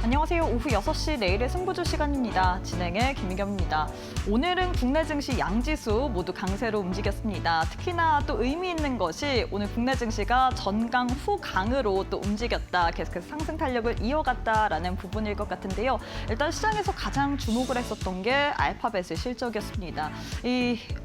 안녕하세요. 오후 6시 내일의 승부주 시간입니다. 진행의 김민경입니다. 오늘은 국내 증시 양지수 모두 강세로 움직였습니다. 특히나 또 의미 있는 것이 오늘 국내 증시가 전강 후 강으로 또 움직였다. 계속해서 상승 탄력을 이어갔다라는 부분일 것 같은데요. 일단 시장에서 가장 주목을 했었던 게 알파벳의 실적이었습니다.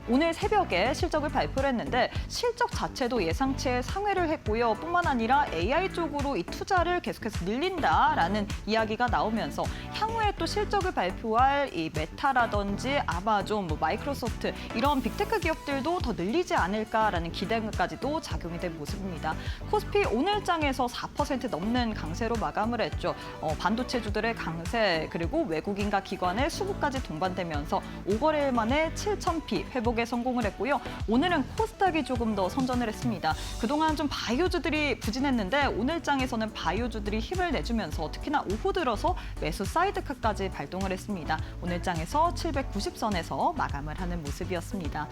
오늘 새벽에 실적을 발표를 했는데 실적 자체도 예상치의 상회를 했고요. 뿐만 아니라 AI 쪽으로 이 투자를 계속해서 늘린다라는 이야기가 나오면서 향후에 또 실적을 발표할 이 메타라든지 아마존, 마이크로소프트 이런 빅테크 기업들도 더 늘리지 않을까라는 기대감까지도 작용이 된 모습입니다. 코스피 오늘장에서 4% 넘는 강세로 마감을 했죠. 반도체주들의 강세 그리고 외국인과 기관의 수급까지 동반되면서 5거래일 만에 7,000피 회복에 성공을 했고요. 오늘은 코스닥이 조금 더 선전을 했습니다. 그동안 좀 바이오주들이 부진했는데 오늘장에서는 바이오주들이 힘을 내주면서 특히나 오후 들어서 매수 사이드카까지 발동을 했습니다. 오늘장에서 790선에서 마감을 하는 모습이었습니다.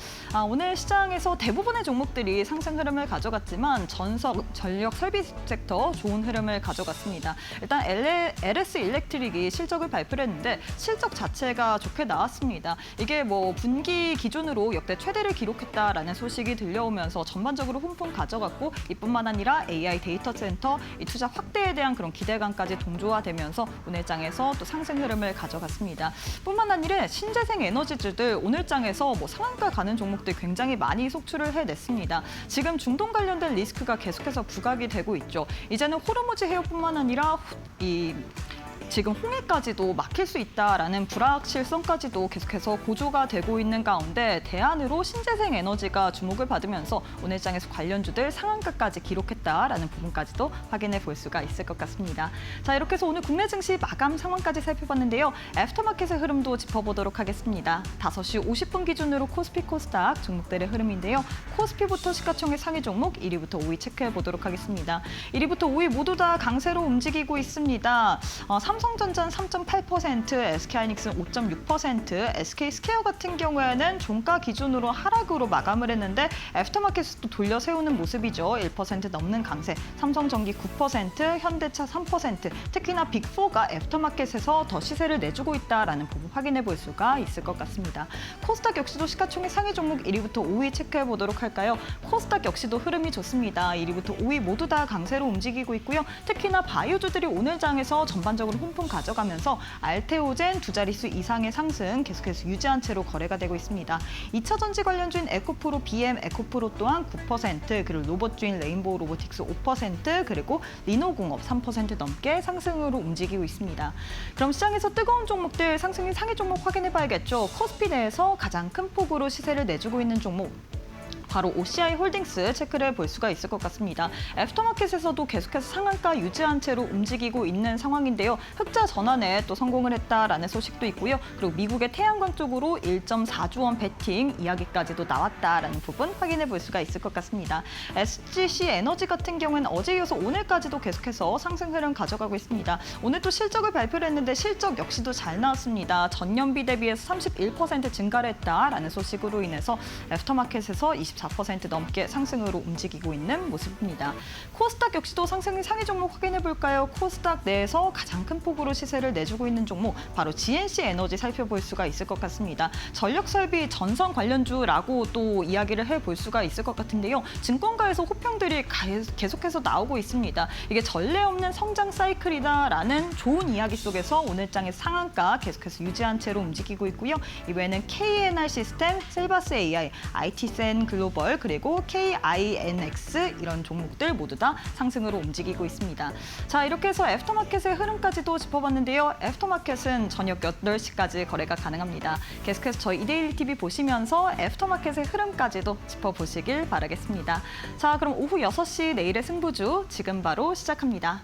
오늘 시장에서 대부분의 종목들이 상승 흐름을 가져갔지만 전력 설비 섹터 좋은 흐름을 가져갔습니다. 일단 LS 일렉트릭이 실적을 발표를 했는데 실적 자체가 좋게 나왔습니다. 이게 분기 기준으로 역대 최대를 기록했다라는 소식이 들려오면서 전반적으로 훈풍 가져갔고 이뿐만 아니라 AI 데이터 센터 이 투자 확대에 대한 그런 기대감까지 동조화되면서 오늘장에서 또 상승 흐름을 가져갔습니다. 뿐만 아니라 신재생 에너지주들 오늘장에서 상한가 가는 종목들 굉장히 많이 속출을 해냈습니다. 지금 중동 관련된 리스크가 계속해서 부각이 되고 있죠. 이제는 호르무즈 해협뿐만 아니라 지금 홍해까지도 막힐 수 있다라는 불확실성까지도 계속해서 고조가 되고 있는 가운데 대안으로 신재생 에너지가 주목을 받으면서 오늘장에서 관련주들 상한가까지 기록했다라는 부분까지도 확인해 볼 수가 있을 것 같습니다. 자, 이렇게 해서 오늘 국내 증시 마감 상황까지 살펴봤는데요. 애프터마켓의 흐름도 짚어보도록 하겠습니다. 5시 50분 기준으로 코스피 코스닥 종목들의 흐름인데요. 코스피부터 시가총액 상위 종목 1위부터 5위 체크해 보도록 하겠습니다. 1위부터 5위 모두 다 강세로 움직이고 있습니다. 삼성전자는 3.8%, SK하이닉스는 5.6%, SK스퀘어 같은 경우에는 종가 기준으로 하락으로 마감을 했는데 애프터마켓에서 또 돌려 세우는 모습이죠. 1% 넘는 강세, 삼성전기 9%, 현대차 3%, 특히나 빅4가 애프터마켓에서 더 시세를 내주고 있다라는 부분 확인해 볼 수가 있을 것 같습니다. 코스닥 역시도 시가총액 상위 종목 1위부터 5위 체크해 보도록 할까요? 코스닥 역시도 흐름이 좋습니다. 1위부터 5위 모두 다 강세로 움직이고 있고요. 특히나 바이오주들이 오늘장에서 전반적으로 훈풍 가져가면서 알테오젠 두 자릿수 이상의 상승 계속해서 유지한 채로 거래가 되고 있습니다. 2차 전지 관련주인 에코프로, BM 에코프로 또한 9%, 그리고 로봇주인 레인보우 로보틱스 5%, 그리고 리노공업 3% 넘게 상승으로 움직이고 있습니다. 그럼 시장에서 뜨거운 종목들 상승인 상위 종목 확인해 봐야겠죠. 코스피 내에서 가장 큰 폭으로 시세를 내주고 있는 종목. 바로 OCI 홀딩스 체크를 볼 수가 있을 것 같습니다. 애프터마켓에서도 계속해서 상한가 유지한 채로 움직이고 있는 상황인데요. 흑자 전환에 또 성공을 했다라는 소식도 있고요. 그리고 미국의 태양광 쪽으로 1.4조 원 베팅 이야기까지도 나왔다라는 부분 확인해 볼 수가 있을 것 같습니다. SGC 에너지 같은 경우는 어제 이어서 오늘까지도 계속해서 상승 흐름 가져가고 있습니다. 오늘 또 실적을 발표를 했는데 실적 역시도 잘 나왔습니다. 전년비 대비해서 31% 증가를 했다라는 소식으로 인해서 애프터마켓에서 4% 넘게 상승으로 움직이고 있는 모습입니다. 코스닥 역시도 상승의 상위 종목 확인해 볼까요? 코스닥 내에서 가장 큰 폭으로 시세를 내주고 있는 종목 바로 GNC 에너지 살펴볼 수가 있을 것 같습니다. 전력 설비 전선 관련주라고 또 이야기를 해볼 수가 있을 것 같은데요. 증권가에서 호평들이 계속해서 나오고 있습니다. 이게 전례 없는 성장 사이클이다라는 좋은 이야기 속에서 오늘장의 상한가 계속해서 유지한 채로 움직이고 있고요. 이외에는 KNR 시스템, 셀바스 AI, IT센 글로벌 그리고 KINX 이런 종목들 모두 다 상승으로 움직이고 있습니다. 자, 이렇게 해서 애프터마켓의 흐름까지도 짚어봤는데요. 애프터마켓은 저녁 8시까지 거래가 가능합니다. 계속해서 저희 이데일리 TV 보시면서 애프터마켓의 흐름까지도 짚어보시길 바라겠습니다. 자, 그럼 오후 6시 내일의 승부주 지금 바로 시작합니다.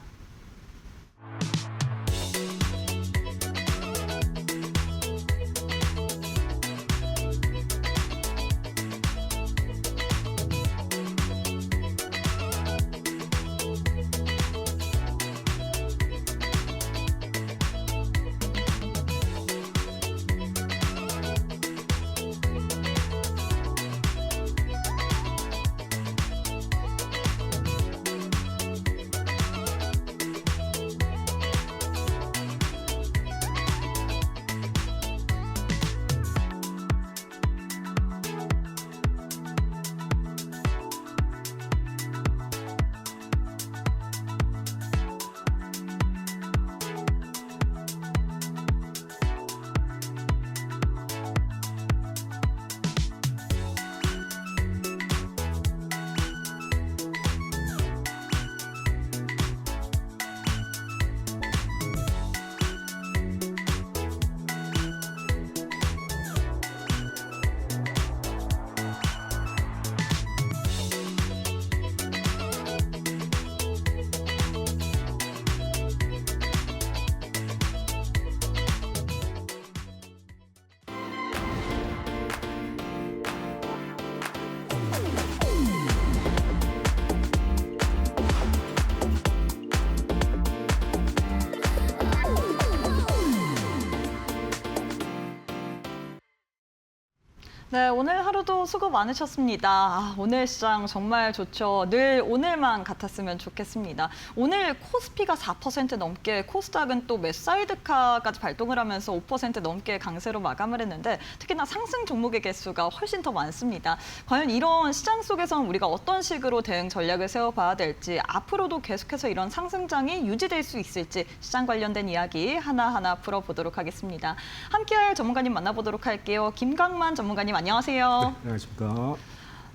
네, 오늘 하루도 수고 많으셨습니다. 오늘 시장 정말 좋죠. 늘 오늘만 같았으면 좋겠습니다. 오늘 코스피가 4% 넘게, 코스닥은 또 메사이드카까지 발동을 하면서 5% 넘게 강세로 마감을 했는데 특히나 상승 종목의 개수가 훨씬 더 많습니다. 과연 이런 시장 속에서는 우리가 어떤 식으로 대응 전략을 세워봐야 될지, 앞으로도 계속해서 이런 상승장이 유지될 수 있을지 시장 관련된 이야기 하나하나 풀어보도록 하겠습니다. 함께할 전문가님 만나보도록 할게요. 김강만 전문가님 안녕하세요. 네, 안녕하십니까.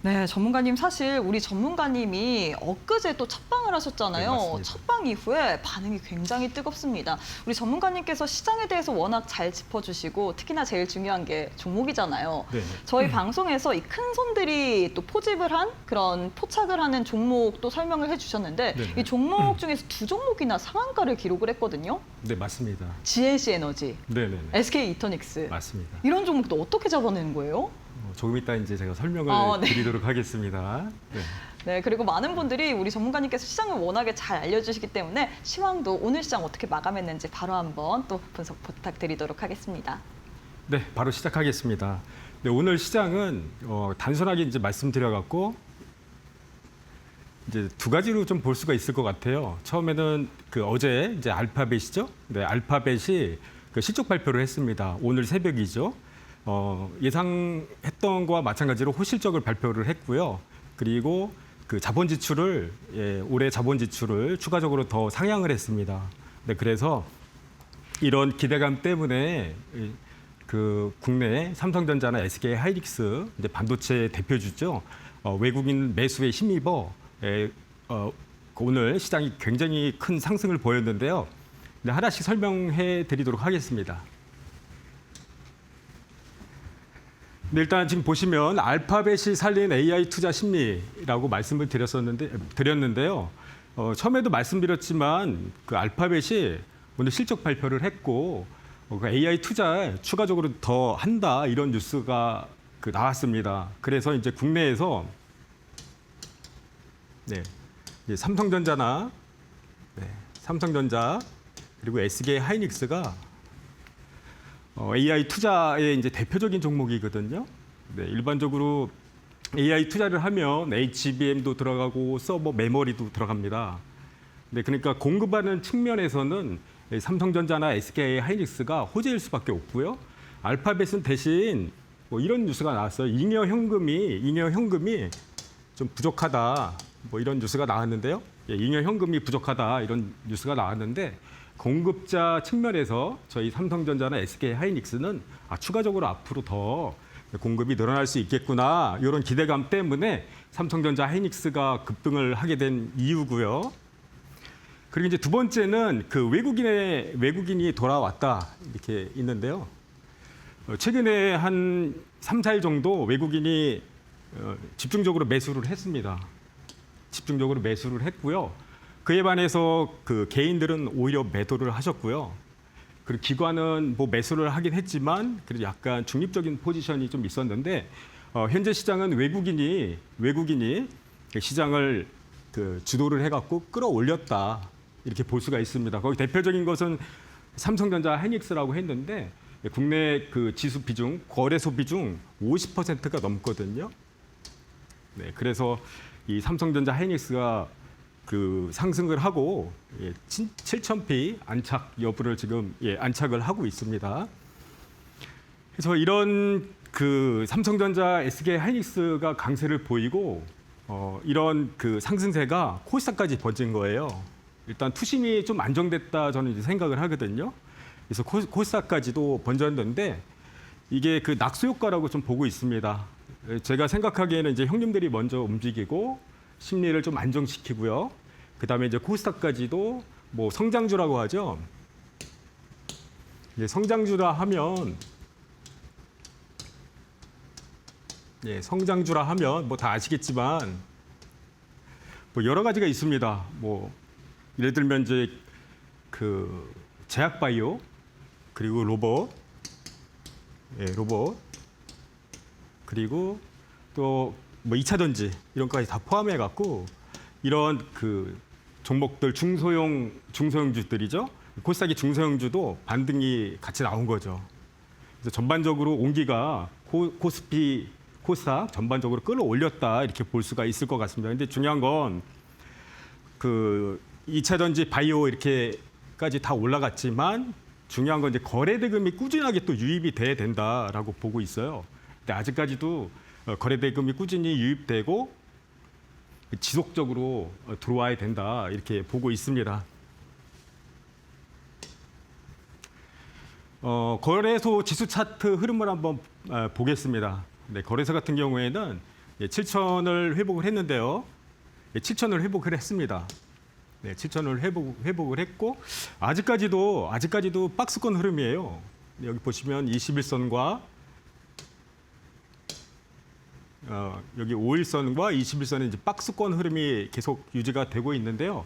네, 전문가님 사실 우리 전문가님이 엊그제 또 첫방을 하셨잖아요. 네, 맞습니다. 첫방 이후에 반응이 굉장히 뜨겁습니다. 우리 전문가님께서 시장에 대해서 워낙 잘 짚어주시고 특히나 제일 중요한 게 종목이잖아요. 네. 저희 방송에서 이 큰 손들이 또 포집을 한 그런 포착을 하는 종목도 설명을 해주셨는데 네. 이 종목 중에서 두 종목이나 상한가를 기록을 했거든요. 네, 맞습니다. GNC 에너지, 네, 네, 네. SK 이터닉스. 맞습니다. 이런 종목도 어떻게 잡아내는 거예요? 조금 이따 이제 제가 설명을 네. 드리도록 하겠습니다. 네. 네, 그리고 많은 분들이 우리 전문가님께서 시장을 워낙에 잘 알려주시기 때문에 시황도 오늘 시장 어떻게 마감했는지 바로 한번 또 분석 부탁드리도록 하겠습니다. 네, 바로 시작하겠습니다. 네, 오늘 시장은 단순하게 이제 말씀드려갖고 이제 두 가지로 좀 볼 수가 있을 것 같아요. 처음에는 그 어제 이제 알파벳이죠. 네, 알파벳이 그 실적 발표를 했습니다. 오늘 새벽이죠. 예상했던 거와 마찬가지로 호실적을 발표를 했고요. 그리고 그 자본 지출을 올해 자본 지출을 추가적으로 더 상향을 했습니다. 네, 그래서 이런 기대감 때문에 그 국내 삼성전자나 SK 하이닉스 이제 반도체 대표주죠. 외국인 매수에 힘입어 오늘 시장이 굉장히 큰 상승을 보였는데요. 네, 하나씩 설명해 드리도록 하겠습니다. 네, 일단 지금 보시면 알파벳이 살린 AI 투자 심리라고 말씀을 드렸는데요. 처음에도 말씀드렸지만 그 알파벳이 오늘 실적 발표를 했고 그 AI 투자에 추가적으로 더 한다 이런 뉴스가 나왔습니다. 그래서 이제 국내에서 네, 이제 삼성전자 그리고 SK 하이닉스가 AI 투자의 이제 대표적인 종목이거든요. 네, 일반적으로 AI 투자를 하면 HBM도 들어가고 서버 메모리도 들어갑니다. 네, 그러니까 공급하는 측면에서는 삼성전자나 SK 하이닉스가 호재일 수밖에 없고요. 알파벳은 대신 뭐 이런 뉴스가 나왔어요. 잉여 현금이 좀 부족하다. 뭐 이런 뉴스가 나왔는데요. 잉여 현금이 부족하다 이런 뉴스가 나왔는데. 공급자 측면에서 저희 삼성전자나 SK 하이닉스는 추가적으로 앞으로 더 공급이 늘어날 수 있겠구나 이런 기대감 때문에 삼성전자 하이닉스가 급등을 하게 된 이유고요. 그리고 이제 두 번째는 그 외국인이 돌아왔다 이렇게 있는데요. 최근에 한 3, 4일 정도 외국인이 집중적으로 매수를 했습니다. 집중적으로 매수를 했고요. 그에 반해서 그 개인들은 오히려 매도를 하셨고요. 그리고 기관은 뭐 매수를 하긴 했지만 그래도 약간 중립적인 포지션이 좀 있었는데 현재 시장은 외국인이 시장을 주도를 해갖고 끌어올렸다 이렇게 볼 수가 있습니다. 거기 대표적인 것은 삼성전자 하이닉스라고 했는데 국내 그 지수 비중, 거래소 비중 50%가 넘거든요. 네, 그래서 이 삼성전자 하이닉스가 그 상승을 하고 7,000p 안착 여부를 지금 안착을 하고 있습니다. 그래서 이런 그 삼성전자, SK 하이닉스가 강세를 보이고 이런 그 상승세가 코스닥까지 번진 거예요. 일단 투심이 좀 안정됐다 저는 이제 생각을 하거든요. 그래서 코스닥까지도 번졌는데 이게 그 낙수 효과라고 좀 보고 있습니다. 제가 생각하기에는 이제 형님들이 먼저 움직이고 심리를 좀 안정시키고요. 그다음에 이제 코스닥까지도 뭐 성장주라고 하죠. 이제 성장주라 하면 뭐 다 아시겠지만 뭐 여러 가지가 있습니다. 뭐 예를 들면 이제 그 제약바이오 그리고 로봇 그리고 또 뭐 2차 전지 이런 것까지 다 포함해 갖고 이런 그 종목들 중소형주들이죠. 코스닥의 중소형주도 반등이 같이 나온 거죠. 그래서 전반적으로 온기가 코스피, 코스닥 전반적으로 끌어올렸다 이렇게 볼 수가 있을 것 같습니다. 근데 중요한 건 그 2차 전지 바이오 이렇게까지 다 올라갔지만 중요한 건 이제 거래 대금이 꾸준하게 또 유입이 돼야 된다라고 보고 있어요. 근데 아직까지도 거래 대금이 꾸준히 유입되고 지속적으로 들어와야 된다 이렇게 보고 있습니다. 거래소 지수 차트 흐름을 한번 보겠습니다. 네, 거래소 같은 경우에는 7천을 회복을 했는데요. 7천을 회복을 했습니다. 네, 7천을 회복을 했고 아직까지도 박스권 흐름이에요. 네, 여기 보시면 21선과 여기 5일선과 21선의 이제 박스권 흐름이 계속 유지가 되고 있는데요.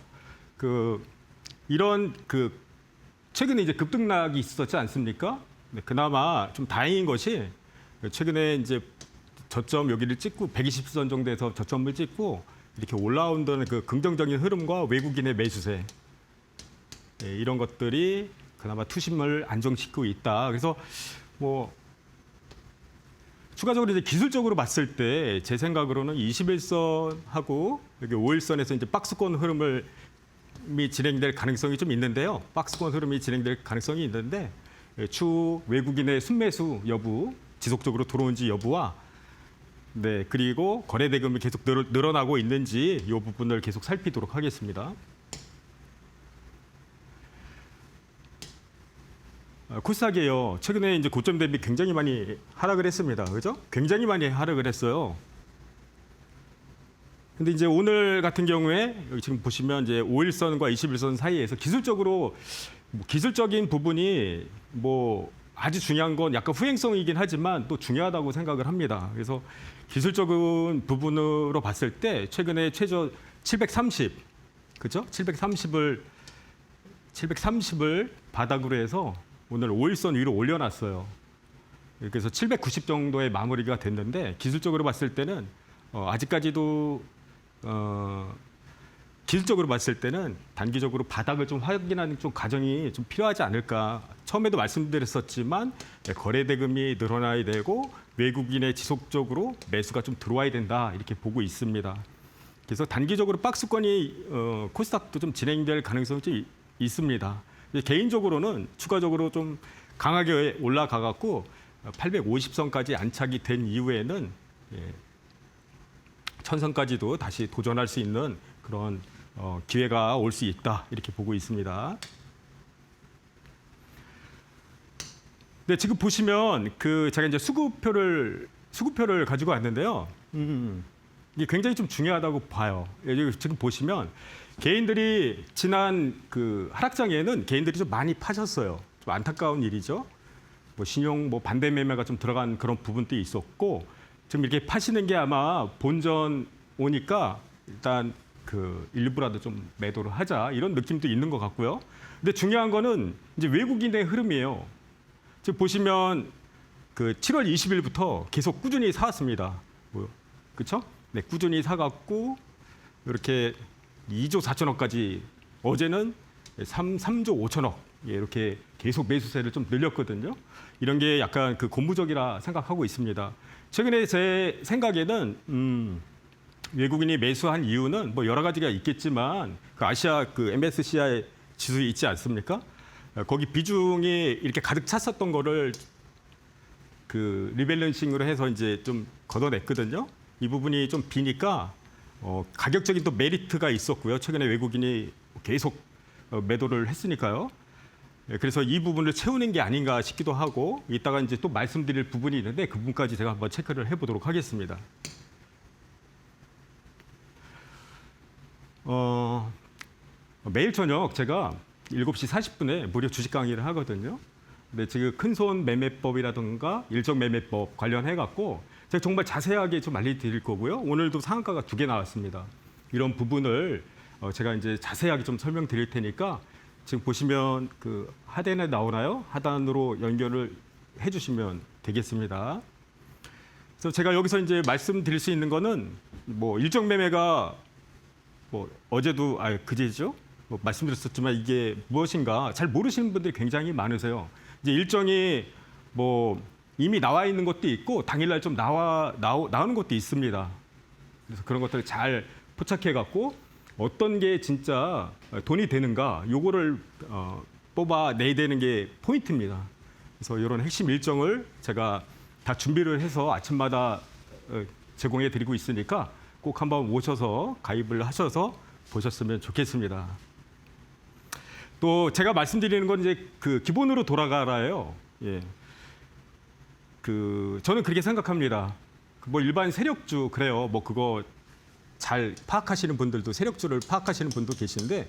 이런 최근에 이제 급등락이 있었지 않습니까? 네, 그나마 좀 다행인 것이 최근에 이제 저점 여기를 찍고 120선 정도에서 저점을 찍고 이렇게 올라온다는 그 긍정적인 흐름과 외국인의 매수세 이런 것들이 그나마 투심을 안정시키고 있다. 그래서 뭐 추가적으로 이제 기술적으로 봤을 때 제 생각으로는 21선하고 여기 5일선에서 이제 박스권 흐름이 진행될 가능성이 좀 있는데요. 박스권 흐름이 진행될 가능성이 있는데 추후 외국인의 순매수 여부, 지속적으로 들어온지 여부와 네, 그리고 거래 대금이 계속 늘어나고 있는지 이 부분을 계속 살피도록 하겠습니다. 코스닥이요. 최근에 이제 고점 대비 굉장히 많이 하락을 했습니다. 그죠? 굉장히 많이 하락을 했어요. 근데 이제 오늘 같은 경우에 여기 지금 보시면 이제 5일선과 21선 사이에서 기술적인 부분이 뭐 아주 중요한 건 약간 후행성이긴 하지만 또 중요하다고 생각을 합니다. 그래서 기술적인 부분으로 봤을 때 최근에 최저 730, 그죠? 730을 바닥으로 해서 오늘 5일선 위로 올려놨어요. 그래서 790 정도의 마무리가 됐는데 기술적으로 봤을 때는 아직까지도 기술적으로 봤을 때는 단기적으로 바닥을 좀 확인하는 좀 과정이 좀 필요하지 않을까. 처음에도 말씀드렸었지만 거래 대금이 늘어나야 되고 외국인의 지속적으로 매수가 좀 들어와야 된다 이렇게 보고 있습니다. 그래서 단기적으로 박스권이 코스닥도 좀 진행될 가능성이 좀 있습니다. 개인적으로는 추가적으로 좀 강하게 올라가 갖고 850선까지 안착이 된 이후에는 1000선까지도 다시 도전할 수 있는 그런 기회가 올 수 있다 이렇게 보고 있습니다. 네, 지금 보시면 제가 이제 수급표를 가지고 왔는데요. 이게 굉장히 좀 중요하다고 봐요. 여기 지금 보시면 개인들이 지난 하락장에는 개인들이 좀 많이 파셨어요. 좀 안타까운 일이죠. 뭐 신용 반대 매매가 좀 들어간 그런 부분도 있었고 지금 이렇게 파시는 게 아마 본전 오니까 일단 일부라도 좀 매도를 하자 이런 느낌도 있는 것 같고요. 근데 중요한 거는 이제 외국인의 흐름이에요. 지금 보시면 7월 20일부터 계속 꾸준히 사왔습니다. 그렇죠? 네, 꾸준히 사갖고 이렇게 2조 4천억까지 어제는 3조 5천억 이렇게 계속 매수세를 좀 늘렸거든요. 이런 게 약간 고무적이라 생각하고 있습니다. 최근에 제 생각에는 외국인이 매수한 이유는 뭐 여러 가지가 있겠지만 아시아 MSCI 지수 있지 않습니까? 거기 비중이 이렇게 가득 찼었던 거를 리밸런싱으로 해서 이제 좀 걷어냈거든요. 이 부분이 좀 비니까 가격적인 또 메리트가 있었고요. 최근에 외국인이 계속 매도를 했으니까요. 그래서 이 부분을 채우는 게 아닌가 싶기도 하고 이따가 이제 또 말씀드릴 부분이 있는데 그 부분까지 제가 한번 체크를 해보도록 하겠습니다. 매일 저녁 제가 7시 40분에 무료 주식 강의를 하거든요. 근데 지금 큰손 매매법이라든가 일정 매매법 관련해 갖고 제가 정말 자세하게 좀 알려드릴 거고요. 오늘도 상한가가 2개 나왔습니다. 이런 부분을 제가 이제 자세하게 좀 설명드릴 테니까 지금 보시면 하단에 나오나요? 하단으로 연결을 해주시면 되겠습니다. 그래서 제가 여기서 이제 말씀드릴 수 있는 거는 뭐 일정 매매가 어제도 그제죠? 말씀드렸었지만 이게 무엇인가 잘 모르시는 분들이 굉장히 많으세요. 이제 일정이 뭐 이미 나와 있는 것도 있고 당일날 좀 나오는 것도 있습니다. 그래서 그런 것들을 잘 포착해 갖고 어떤 게 진짜 돈이 되는가 요거를 뽑아내야 되는 게 포인트입니다. 그래서 이런 핵심 일정을 제가 다 준비를 해서 아침마다 제공해 드리고 있으니까 꼭 한번 오셔서 가입을 하셔서 보셨으면 좋겠습니다. 또 제가 말씀드리는 건 이제 그 기본으로 돌아가라예요. 예. 저는 그렇게 생각합니다. 뭐 일반 세력주 그래요. 뭐 그거 잘 파악하시는 분들도 세력주를 파악하시는 분도 계신데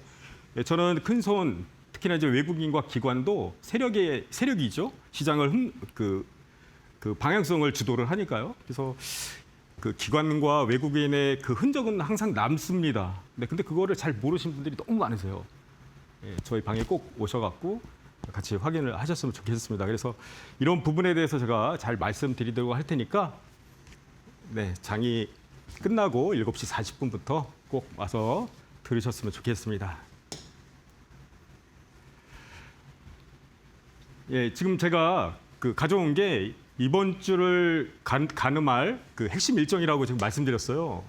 저는 큰 손 특히나 이제 외국인과 기관도 세력이죠. 시장을 그 방향성을 주도를 하니까요. 그래서 그 기관과 외국인의 그 흔적은 항상 남습니다. 근데 그거를 잘 모르시는 분들이 너무 많으세요. 예, 저희 방에 꼭 오셔갖고 같이 확인을 하셨으면 좋겠습니다. 그래서 이런 부분에 대해서 제가 잘 말씀드리도록 할 테니까 네, 장이 끝나고 7시 40분부터 꼭 와서 들으셨으면 좋겠습니다. 예, 지금 제가 가져온 게 이번 주를 가늠할 그 핵심 일정이라고 지금 말씀드렸어요.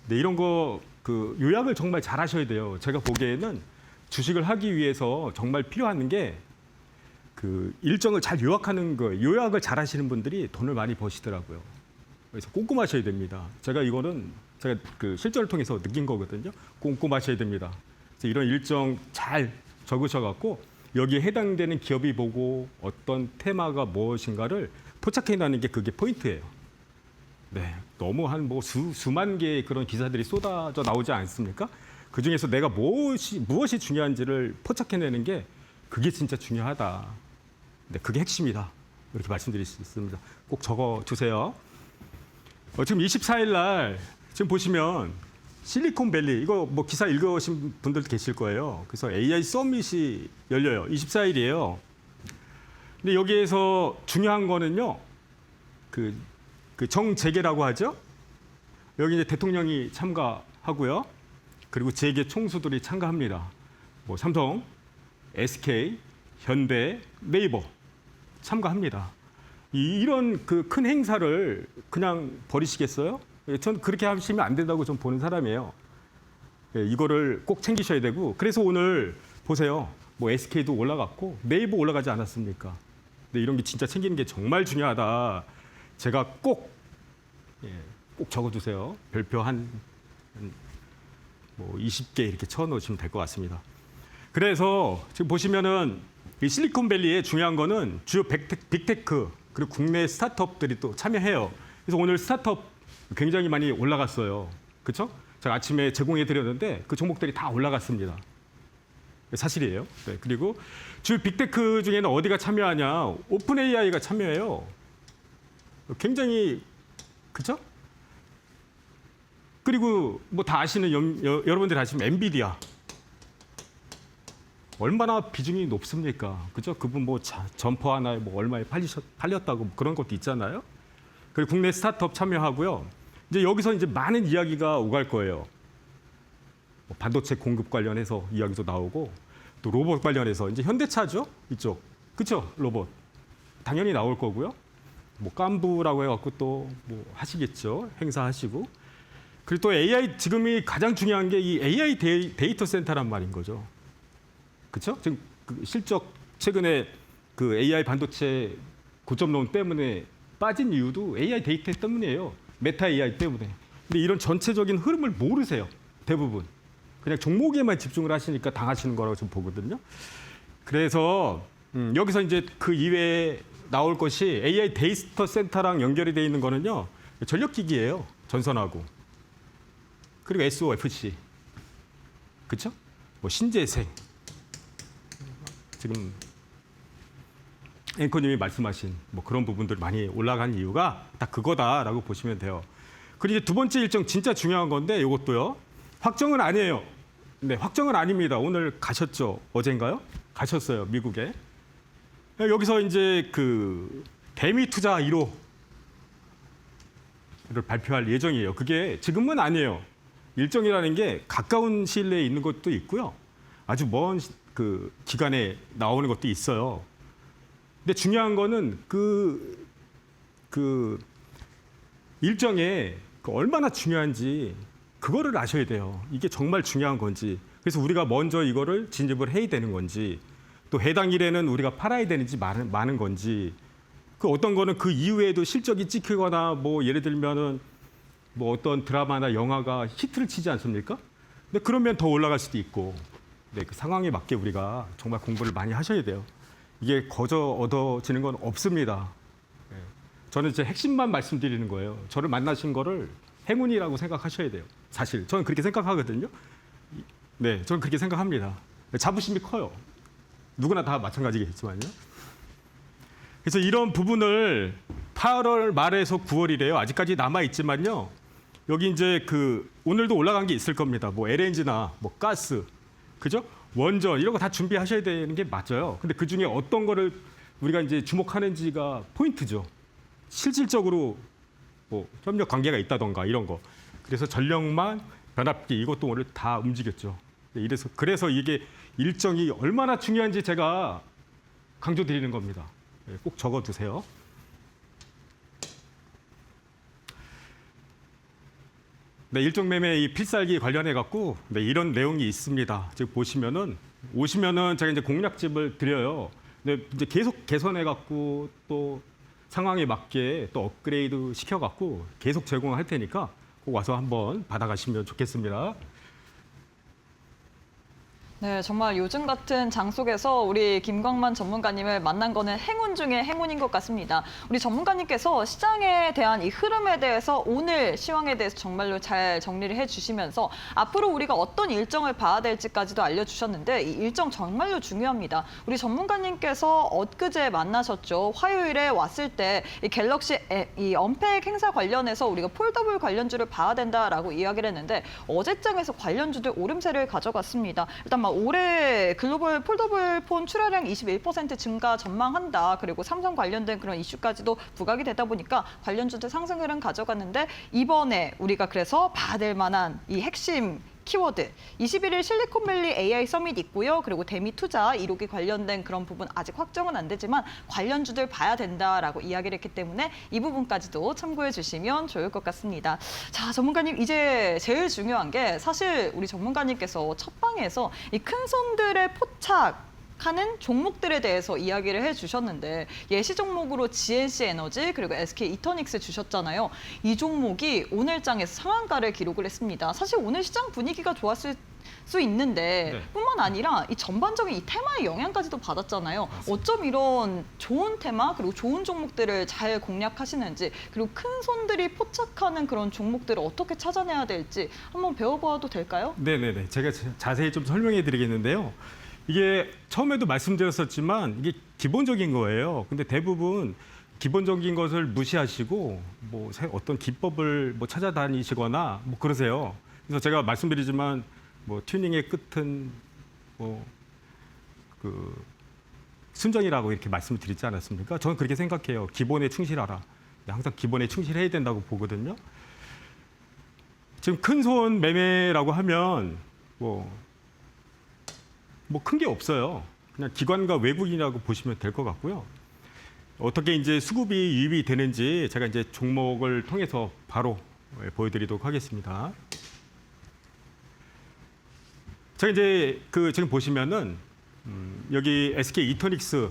네, 이런 거 요약을 정말 잘 하셔야 돼요. 제가 보기에는 주식을 하기 위해서 정말 필요한 게 일정을 잘 요약하는 거예요. 요약을 잘 하시는 분들이 돈을 많이 버시더라고요. 그래서 꼼꼼하셔야 됩니다. 제가 실전을 통해서 느낀 거거든요. 꼼꼼하셔야 됩니다. 그래서 이런 일정 잘 적으셔갖고 여기에 해당되는 기업이 보고 어떤 테마가 무엇인가를 포착해내는 게 그게 포인트예요. 네, 너무 수만 개의 그런 기사들이 쏟아져 나오지 않습니까? 그 중에서 내가 무엇이 중요한지를 포착해내는 게 그게 진짜 중요하다. 네, 그게 핵심이다. 이렇게 말씀드릴 수 있습니다. 꼭 적어두세요. 지금 24일 날 지금 보시면 실리콘밸리 이거 뭐 기사 읽으신 분들 계실 거예요. 그래서 AI 서밋이 열려요. 24일이에요. 근데 여기에서 중요한 거는요. 그 정재계라고 하죠. 여기 이제 대통령이 참가하고요. 그리고 재계 총수들이 참가합니다. 뭐 삼성, SK, 현대, 네이버 참가합니다. 이런 큰 행사를 그냥 버리시겠어요? 저는 그렇게 하시면 안 된다고 좀 보는 사람이에요. 이거를 꼭 챙기셔야 되고 그래서 오늘 보세요. 뭐 SK도 올라갔고 네이버 올라가지 않았습니까? 근데 이런 게 진짜 챙기는 게 정말 중요하다. 제가 꼭 적어두세요. 별표 뭐 20개 이렇게 쳐놓으시면 될 것 같습니다. 그래서 지금 보시면은 이 실리콘밸리의 중요한 거는 주요 빅테크 그리고 국내 스타트업들이 또 참여해요. 그래서 오늘 스타트업 굉장히 많이 올라갔어요. 그렇죠? 제가 아침에 제공해 드렸는데 그 종목들이 다 올라갔습니다. 사실이에요. 네, 그리고 주요 빅테크 중에는 어디가 참여하냐? 오픈 AI가 참여해요. 굉장히 그렇죠? 그리고 뭐 다 아시는 여러분들이 아시는 엔비디아 얼마나 비중이 높습니까? 그죠? 그분 뭐 점퍼 하나에 뭐 얼마에 팔렸다고 그런 것도 있잖아요. 그리고 국내 스타트업 참여하고요. 이제 여기서 이제 많은 이야기가 오갈 거예요. 뭐 반도체 공급 관련해서 이야기도 나오고 또 로봇 관련해서 이제 현대차죠 이쪽 그렇죠? 로봇 당연히 나올 거고요. 뭐 깐부라고 해갖고 또 뭐 하시겠죠 행사하시고 그리고 또 AI 지금이 가장 중요한 게 이 AI 데이터 센터란 말인 거죠. 그렇죠? 지금 실적 최근에 AI 반도체 고점론 때문에 빠진 이유도 AI 데이터 때문이에요. 메타 AI 때문에. 근데 이런 전체적인 흐름을 모르세요. 대부분. 그냥 종목에만 집중을 하시니까 당하시는 거라고 좀 보거든요. 그래서 여기서 이제 그 이외에 나올 것이 AI 데이터 센터랑 연결이 돼 있는 거는요. 전력기기예요. 전선하고. 그리고 SOFC. 그렇죠? 뭐 신재생. 지금 앵커님이 말씀하신 뭐 그런 부분들 많이 올라간 이유가 다 그거다라고 보시면 돼요. 그리고 이제 두 번째 일정 진짜 중요한 건데 이것도요. 확정은 아니에요. 네, 확정은 아닙니다. 오늘 가셨죠? 어젠가요? 가셨어요. 미국에. 여기서 이제 대미 투자 1호를 발표할 예정이에요. 그게 지금은 아니에요. 일정이라는 게 가까운 시일 내에 있는 것도 있고요. 아주 먼 기간에 나오는 것도 있어요. 근데 중요한 거는 그 일정에 얼마나 중요한지 그거를 아셔야 돼요. 이게 정말 중요한 건지. 그래서 우리가 먼저 이거를 진입을 해야 되는 건지, 또 해당 일에는 우리가 팔아야 되는지 많은 건지, 그 어떤 거는 그 이후에도 실적이 찍히거나 뭐 예를 들면은 뭐 어떤 드라마나 영화가 히트를 치지 않습니까? 근데 그러면 더 올라갈 수도 있고, 네, 그 상황에 맞게 우리가 정말 공부를 많이 하셔야 돼요. 이게 거저 얻어지는 건 없습니다. 네. 저는 제 핵심만 말씀드리는 거예요. 저를 만나신 거를 행운이라고 생각하셔야 돼요. 사실 저는 그렇게 생각하거든요. 네, 저는 그렇게 생각합니다. 자부심이 커요. 누구나 다 마찬가지겠지만요. 그래서 이런 부분을 8월 말에서 9월이래요. 아직까지 남아 있지만요. 여기 이제 그 오늘도 올라간 게 있을 겁니다. 뭐 LNG나 뭐 가스, 그죠? 원전 이런 거 다 준비하셔야 되는 게 맞아요. 근데 그 중에 어떤 거를 우리가 이제 주목하는지가 포인트죠. 실질적으로 뭐 협력 관계가 있다던가 이런 거. 그래서 전력망, 변압기 이것도 오늘 다 움직였죠. 그래서 이게 일정이 얼마나 중요한지 제가 강조드리는 겁니다. 꼭 적어두세요. 네, 일정 매매 이 필살기 관련해 갖고 네, 이런 내용이 있습니다. 지금 오시면은 제가 이제 공략집을 드려요. 근데 이제 계속 개선해 갖고 또 상황에 맞게 또 업그레이드 시켜 갖고 계속 제공할 테니까 꼭 와서 한번 받아가시면 좋겠습니다. 네, 정말 요즘 같은 장 속에서 우리 김광만 전문가님을 만난 거는 행운 중에 행운인 것 같습니다. 우리 전문가님께서 시장에 대한 이 흐름에 대해서 오늘 시황에 대해서 정말로 잘 정리를 해주시면서 앞으로 우리가 어떤 일정을 봐야 될지까지도 알려주셨는데 이 일정 정말로 중요합니다. 우리 전문가님께서 엊그제 만나셨죠. 화요일에 왔을 때 이 갤럭시 이 언팩 행사 관련해서 우리가 폴더블 관련주를 봐야 된다라고 이야기를 했는데 어제장에서 관련주들 오름세를 가져갔습니다. 일단 올해 글로벌 폴더블 폰 출하량 21% 증가 전망한다. 그리고 삼성 관련된 그런 이슈까지도 부각이 되다 보니까 관련주들 상승 흐름 가져갔는데 이번에 우리가 그래서 봐야 될 만한 이 핵심 키워드 21일 실리콘밸리 AI 서밋 있고요. 그리고 대미 투자 1호기 관련된 그런 부분 아직 확정은 안 되지만 관련주들 봐야 된다라고 이야기를 했기 때문에 이 부분까지도 참고해 주시면 좋을 것 같습니다. 자, 전문가님 이제 제일 중요한 게 사실 우리 전문가님께서 첫 방에서 이 큰 손들의 포착 하는 종목들에 대해서 이야기를 해주셨는데 예시 종목으로 GNC 에너지 그리고 SK 이터닉스 주셨잖아요. 이 종목이 오늘 장에서 상한가를 기록을 했습니다. 사실 오늘 시장 분위기가 좋았을 수 있는데 네. 뿐만 아니라 이 전반적인 이 테마의 영향까지도 받았잖아요. 어쩜 이런 좋은 테마 그리고 좋은 종목들을 잘 공략하시는지 그리고 큰 손들이 포착하는 그런 종목들을 어떻게 찾아내야 될지 한번 배워봐도 될까요? 네네네. 제가 자세히 좀 설명해 드리겠는데요. 이게 처음에도 말씀드렸었지만 이게 기본적인 거예요. 근데 대부분 기본적인 것을 무시하시고 뭐 어떤 기법을 뭐 찾아다니시거나 뭐 그러세요. 그래서 제가 말씀드리지만 뭐 튜닝의 끝은 뭐 그 순정이라고 이렇게 말씀을 드리지 않았습니까? 저는 그렇게 생각해요. 기본에 충실하라. 항상 기본에 충실해야 된다고 보거든요. 지금 큰 손 매매라고 하면 뭐 큰 게 없어요. 그냥 기관과 외국인이라고 보시면 될 것 같고요. 어떻게 이제 수급이 유입이 되는지 제가 이제 종목을 통해서 바로 보여드리도록 하겠습니다. 제가 이제 그 지금 보시면은 여기 SK 이터닉스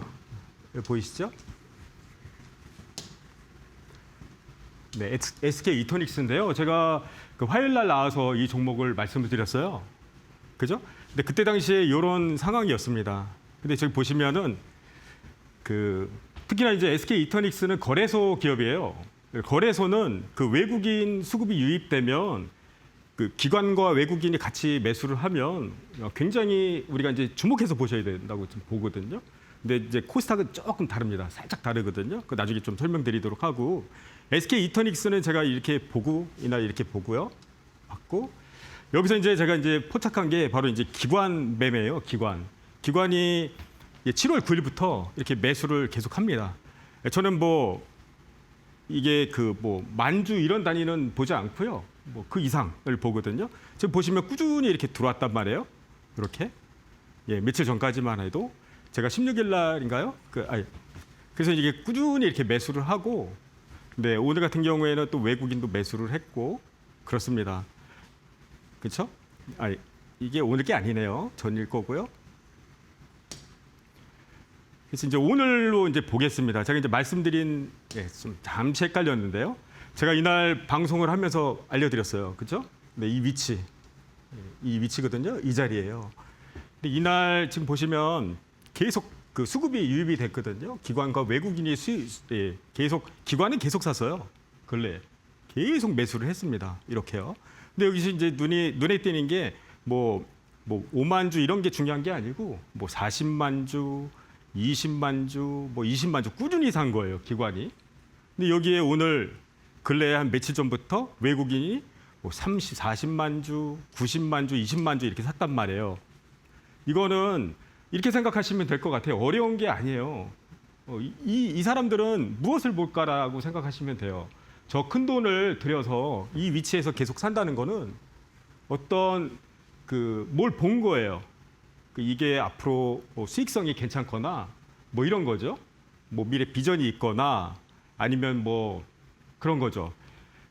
보이시죠? 네, SK 이터닉스인데요. 제가 그 화요일 날 나와서 이 종목을 말씀을 드렸어요. 그죠? 근데 그때 당시에 이런 상황이었습니다. 근데 저기 보시면은 그 특히나 이제 SK 이터닉스는 거래소 기업이에요. 거래소는 그 외국인 수급이 유입되면 그 기관과 외국인이 같이 매수를 하면 굉장히 우리가 이제 주목해서 보셔야 된다고 좀 보거든요. 근데 이제 코스닥은 조금 다릅니다. 살짝 다르거든요. 그 나중에 좀 설명드리도록 하고 SK 이터닉스는 제가 이렇게 이렇게 보고요. 봤고 여기서 이제 제가 이제 포착한 게 바로 이제 기관 매매예요. 기관이 7월 9일부터 이렇게 매수를 계속합니다. 저는 뭐 이게 그 뭐 만주 이런 단위는 보지 않고요. 뭐 그 이상을 보거든요. 지금 보시면 꾸준히 이렇게 들어왔단 말이에요. 이렇게 며칠 전까지만 해도 제가 16일 날인가요? 그래서 이게 꾸준히 이렇게 매수를 하고, 네, 오늘 같은 경우에는 또 외국인도 매수를 했고 그렇습니다. 그렇죠? 아, 이게 오늘 게 아니네요. 전일 거고요. 그래서 이제 오늘로 이제 보겠습니다. 제가 이제 말씀드린 좀 잠시 헷갈렸는데요. 제가 이날 방송을 하면서 알려드렸어요. 그렇죠? 네, 이 위치거든요. 이 자리예요. 근데 이날 지금 보시면 계속 그 수급이 유입이 됐거든요. 기관과 외국인이 계속 기관은 계속 샀어요. 근래 계속 매수를 했습니다. 이렇게요. 근데 여기서 이제 눈에 띄는 게 뭐 5만 주 이런 게 중요한 게 아니고 뭐 40만 주, 20만 주, 뭐 20만 주 꾸준히 산 거예요. 기관이. 근데 여기에 오늘 근래 한 며칠 전부터 외국인이 뭐 40만 주, 90만 주, 20만 주 이렇게 샀단 말이에요. 이거는 이렇게 생각하시면 될 것 같아요. 어려운 게 아니에요. 이 사람들은 무엇을 볼까라고 생각하시면 돼요. 저 큰 돈을 들여서 이 위치에서 계속 산다는 거는 어떤 뭘 본 거예요. 이게 앞으로 수익성이 괜찮거나 뭐 이런 거죠. 뭐 미래 비전이 있거나 아니면 뭐 그런 거죠.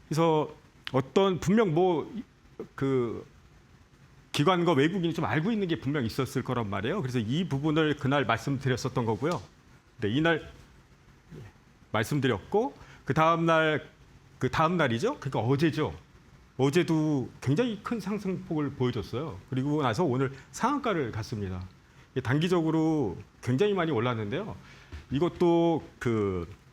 그래서 어떤 분명 기관과 외국인이 좀 알고 있는 게 분명 있었을 거란 말이에요. 그래서 이 부분을 그날 말씀드렸었던 거고요. 네, 이날 말씀드렸고 그 다음 날이죠. 그러니까 어제죠. 어제도 굉장히 큰 상승폭을 보여줬어요. 그리고 나서 오늘 상한가를 갔습니다. 단기적으로 굉장히 많이 올랐는데요. 이것도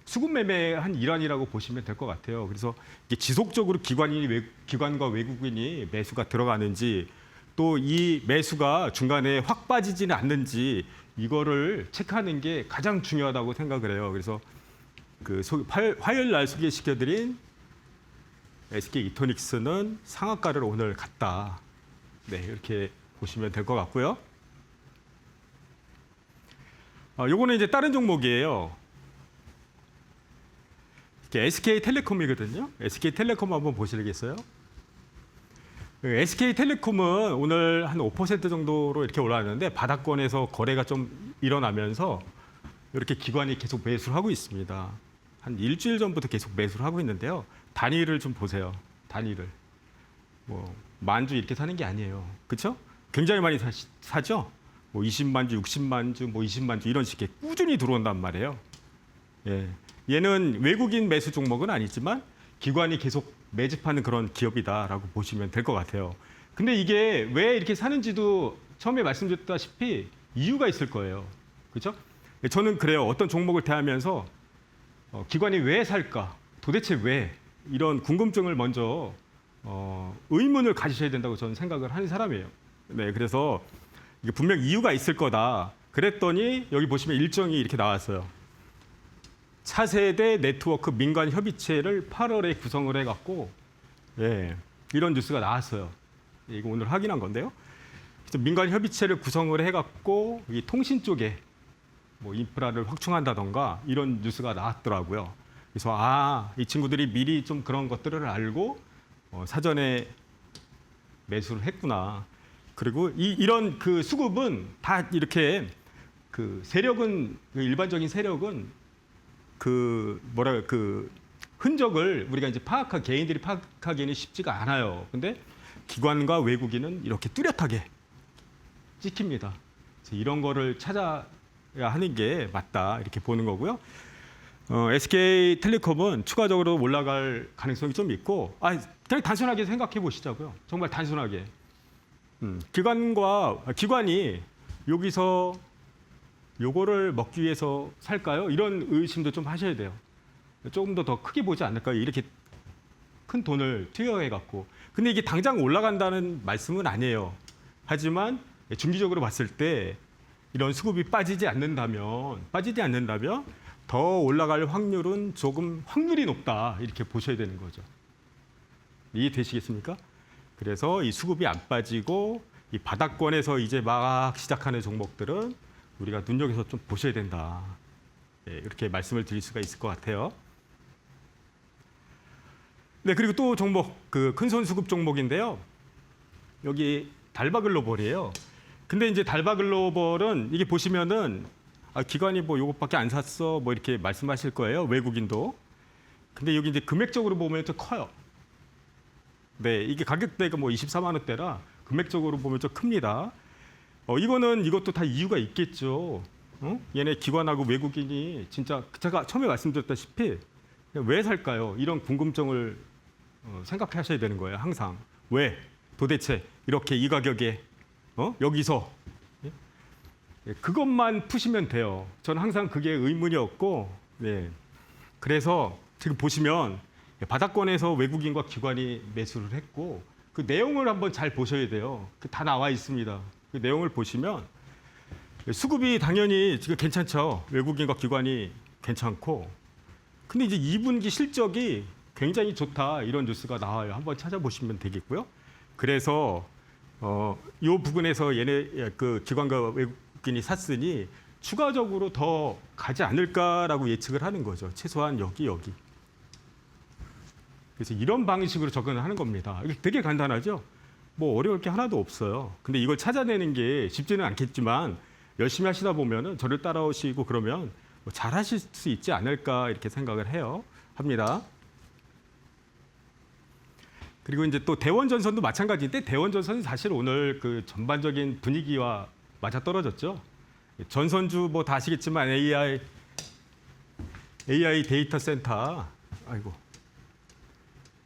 수급 매매한 일환이라고 보시면 될 것 같아요. 그래서 이게 지속적으로 기관과 외국인이 매수가 들어가는지 또 이 매수가 중간에 확 빠지지는 않는지 이거를 체크하는 게 가장 중요하다고 생각을 해요. 그래서 화요일 날 소개시켜드린 SK 이토닉스는 상한가를 오늘 갔다. 네, 이렇게 보시면 될 것 같고요. 요거는 이제 다른 종목이에요. SK텔레콤이거든요. SK텔레콤 한번 보시겠어요? SK텔레콤은 오늘 한 5% 정도로 이렇게 올라왔는데 바닥권에서 거래가 좀 일어나면서 이렇게 기관이 계속 매수를 하고 있습니다. 한 일주일 전부터 계속 매수를 하고 있는데요. 단위를 좀 보세요. 단위를. 뭐 만주 이렇게 사는 게 아니에요. 그렇죠? 굉장히 많이 사죠? 뭐 20만 주, 60만 주, 뭐 20만 주 이런 식의 꾸준히 들어온단 말이에요. 예. 얘는 외국인 매수 종목은 아니지만 기관이 계속 매집하는 그런 기업이다라고 보시면 될 것 같아요. 근데 이게 왜 이렇게 사는지도 처음에 말씀드렸다시피 이유가 있을 거예요. 그렇죠? 저는 그래요. 어떤 종목을 대하면서 기관이 왜 살까? 도대체 왜? 이런 궁금증을 먼저 의문을 가지셔야 된다고 저는 생각을 하는 사람이에요. 네, 그래서 이게 분명 이유가 있을 거다. 그랬더니 여기 보시면 일정이 이렇게 나왔어요. 차세대 네트워크 민간 협의체를 8월에 구성을 해갖고 이런 뉴스가 나왔어요. 이거 오늘 확인한 건데요. 그래서 민간 협의체를 구성을 해갖고 이 통신 쪽에 뭐 인프라를 확충한다던가 이런 뉴스가 나왔더라고요. 그래서 이 친구들이 미리 좀 그런 것들을 알고 사전에 매수를 했구나. 그리고 이런 수급은 다 이렇게 세력은 일반적인 세력은 흔적을 우리가 이제 개인들이 파악하기는 쉽지가 않아요. 근데 기관과 외국인은 이렇게 뚜렷하게 찍힙니다. 이런 거를 찾아야 하는 게 맞다 이렇게 보는 거고요. SK텔레콤은 추가적으로 올라갈 가능성이 좀 있고, 그냥 단순하게 생각해 보시자고요. 정말 단순하게. 기관이 여기서 요거를 먹기 위해서 살까요? 이런 의심도 좀 하셔야 돼요. 조금 더 크게 보지 않을까요? 이렇게 큰 돈을 투여해 갖고. 근데 이게 당장 올라간다는 말씀은 아니에요. 하지만 중기적으로 봤을 때 이런 수급이 빠지지 않는다면 더 올라갈 확률은 조금 확률이 높다 이렇게 보셔야 되는 거죠. 이해되시겠습니까? 그래서 이 수급이 안 빠지고 이 바닥권에서 이제 막 시작하는 종목들은 우리가 눈여겨서 좀 보셔야 된다. 이렇게 말씀을 드릴 수가 있을 것 같아요. 네, 그리고 또 종목, 큰손 수급 종목인데요. 여기 달바글로벌이에요. 근데 이제 달바글로벌은 이게 보시면은 기관이 뭐 요것밖에 안 샀어 뭐 이렇게 말씀하실 거예요. 외국인도. 근데 여기 이제 금액적으로 보면 좀 커요. 네, 이게 가격대가 뭐 24만 원대라 금액적으로 보면 좀 큽니다. 이것도 다 이유가 있겠죠. 얘네 기관하고 외국인이 진짜 제가 처음에 말씀드렸다시피 왜 살까요? 이런 궁금증을 생각하셔야 되는 거예요. 항상 왜 도대체 이렇게 이 가격에 여기서 그것만 푸시면 돼요. 저는 항상 그게 의문이었고, 네. 그래서 지금 보시면 바닥권에서 외국인과 기관이 매수를 했고 그 내용을 한번 잘 보셔야 돼요. 다 나와 있습니다. 그 내용을 보시면 수급이 당연히 지금 괜찮죠. 외국인과 기관이 괜찮고. 근데 이제 2분기 실적이 굉장히 좋다 이런 뉴스가 나와요. 한번 찾아보시면 되겠고요. 그래서 이 부분에서 얘네 그 기관과 외국인이 샀으니 추가적으로 더 가지 않을까라고 예측을 하는 거죠. 최소한 여기. 그래서 이런 방식으로 접근을 하는 겁니다. 이게 되게 간단하죠. 뭐 어려울 게 하나도 없어요. 근데 이걸 찾아내는 게 쉽지는 않겠지만 열심히 하시다 보면은 저를 따라오시고 그러면 뭐 잘하실 수 있지 않을까 이렇게 생각을 합니다. 그리고 이제 또 대원전선도 마찬가지인데 대원전선이 사실 오늘 그 전반적인 분위기와 맞아 떨어졌죠. 전선주 뭐 다 아시겠지만 AI 데이터 센터